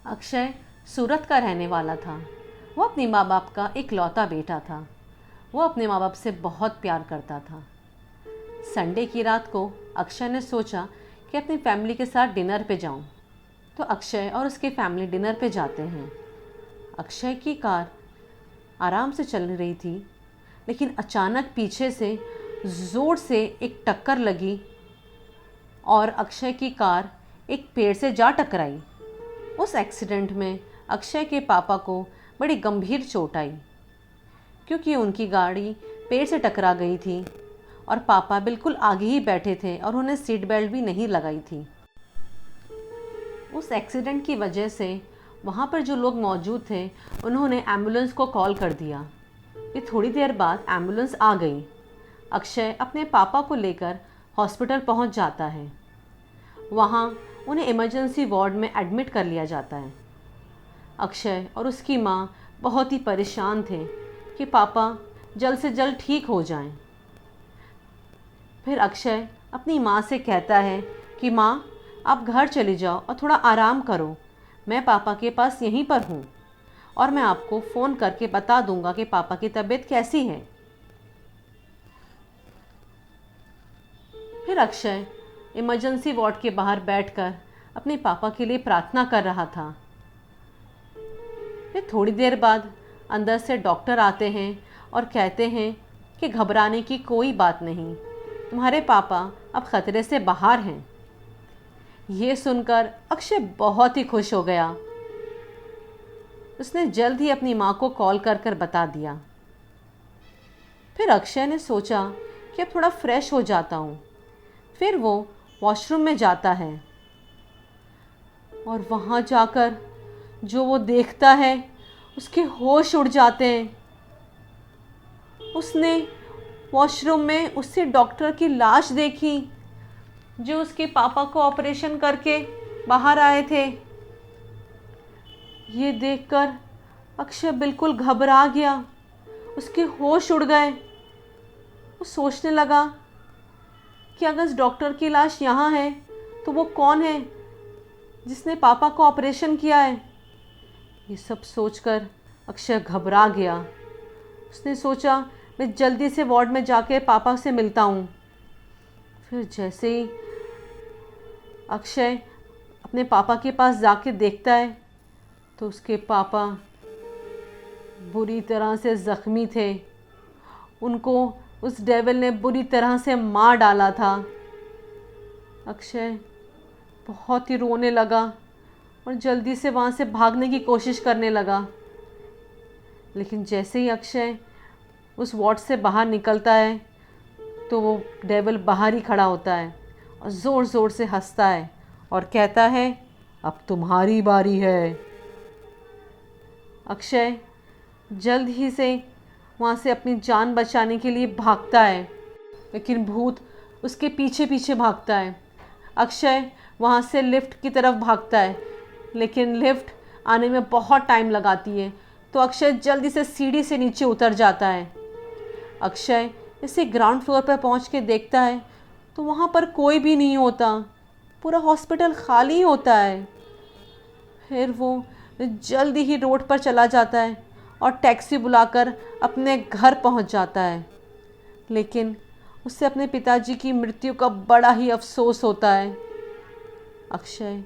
अक्षय सूरत का रहने वाला था। वो अपने माँ बाप का इकलौता बेटा था। वो अपने माँ बाप से बहुत प्यार करता था। संडे की रात को अक्षय ने सोचा कि अपनी फैमिली के साथ डिनर पे जाऊं। तो अक्षय और उसकी फैमिली डिनर पे जाते हैं। अक्षय की कार आराम से चल रही थी, लेकिन अचानक पीछे से ज़ोर से एक टक्कर लगी और अक्षय की कार एक पेड़ से जा टकराई। उस एक्सीडेंट में अक्षय के पापा को बड़ी गंभीर चोट आई, क्योंकि उनकी गाड़ी पेड़ से टकरा गई थी और पापा बिल्कुल आगे ही बैठे थे और उन्हें सीट बेल्ट भी नहीं लगाई थी। उस एक्सीडेंट की वजह से वहाँ पर जो लोग मौजूद थे उन्होंने एम्बुलेंस को कॉल कर दिया। फिर थोड़ी देर बाद एम्बुलेंस आ गई। अक्षय अपने पापा को लेकर हॉस्पिटल पहुँच जाता है। वहाँ उन्हें इमरजेंसी वार्ड में एडमिट कर लिया जाता है। अक्षय और उसकी माँ बहुत ही परेशान थे कि पापा जल्द से जल्द ठीक हो जाएं। फिर अक्षय अपनी माँ से कहता है कि माँ, आप घर चली जाओ और थोड़ा आराम करो। मैं पापा के पास यहीं पर हूँ और मैं आपको फ़ोन करके बता दूँगा कि पापा की तबीयत कैसी है। फिर अक्षय इमरजेंसी वार्ड के बाहर बैठकर अपने पापा के लिए प्रार्थना कर रहा था। फिर थोड़ी देर बाद अंदर से डॉक्टर आते हैं और कहते हैं कि घबराने की कोई बात नहीं, तुम्हारे पापा अब ख़तरे से बाहर हैं। ये सुनकर अक्षय बहुत ही खुश हो गया। उसने जल्द ही अपनी माँ को कॉल कर कर बता दिया। फिर अक्षय ने सोचा कि अब थोड़ा फ्रेश हो जाता हूँ। फिर वो वॉशरूम में जाता है और वहाँ जाकर जो वो देखता है उसके होश उड़ जाते हैं। उसने वॉशरूम में उससे डॉक्टर की लाश देखी जो उसके पापा को ऑपरेशन करके बाहर आए थे। ये देखकर अक्षय बिल्कुल घबरा गया। उसके होश उड़ गए। वो सोचने लगा कि अगर इस डॉक्टर की लाश यहाँ है तो वो कौन है जिसने पापा को ऑपरेशन किया है। ये सब सोचकर अक्षय घबरा गया। उसने सोचा मैं जल्दी से वार्ड में जाकर पापा से मिलता हूँ। फिर जैसे ही अक्षय अपने पापा के पास जाके देखता है तो उसके पापा बुरी तरह से ज़ख्मी थे। उनको उस डेविल ने बुरी तरह से मार डाला था। अक्षय बहुत ही रोने लगा और जल्दी से वहाँ से भागने की कोशिश करने लगा। लेकिन जैसे ही अक्षय उस वार्ड से बाहर निकलता है तो वो डेविल बाहर ही खड़ा होता है और ज़ोर ज़ोर से हंसता है और कहता है, अब तुम्हारी बारी है। अक्षय जल्द ही से वहाँ से अपनी जान बचाने के लिए भागता है, लेकिन भूत उसके पीछे पीछे भागता है। अक्षय वहाँ से लिफ्ट की तरफ भागता है, लेकिन लिफ्ट आने में बहुत टाइम लगाती है। तो अक्षय जल्दी से सीढ़ी से नीचे उतर जाता है। अक्षय इसे ग्राउंड फ्लोर पर पहुँच के देखता है तो वहाँ पर कोई भी नहीं होता। पूरा हॉस्पिटल खाली होता है। फिर वो जल्दी ही रोड पर चला जाता है और टैक्सी बुलाकर अपने घर पहुंच जाता है। लेकिन उससे अपने पिताजी की मृत्यु का बड़ा ही अफसोस होता है। अक्षय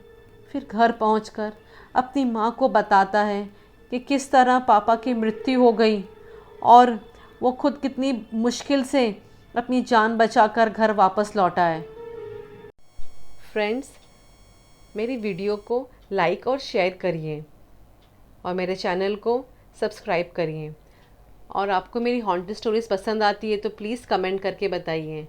फिर घर पहुंचकर अपनी माँ को बताता है कि किस तरह पापा की मृत्यु हो गई और वो खुद कितनी मुश्किल से अपनी जान बचाकर घर वापस लौटा है। फ्रेंड्स, मेरी वीडियो को लाइक और शेयर करिए और मेरे चैनल को सब्सक्राइब करिए। और आपको मेरी हॉन्टेड स्टोरीज़ पसंद आती है तो प्लीज़ कमेंट करके बताइए।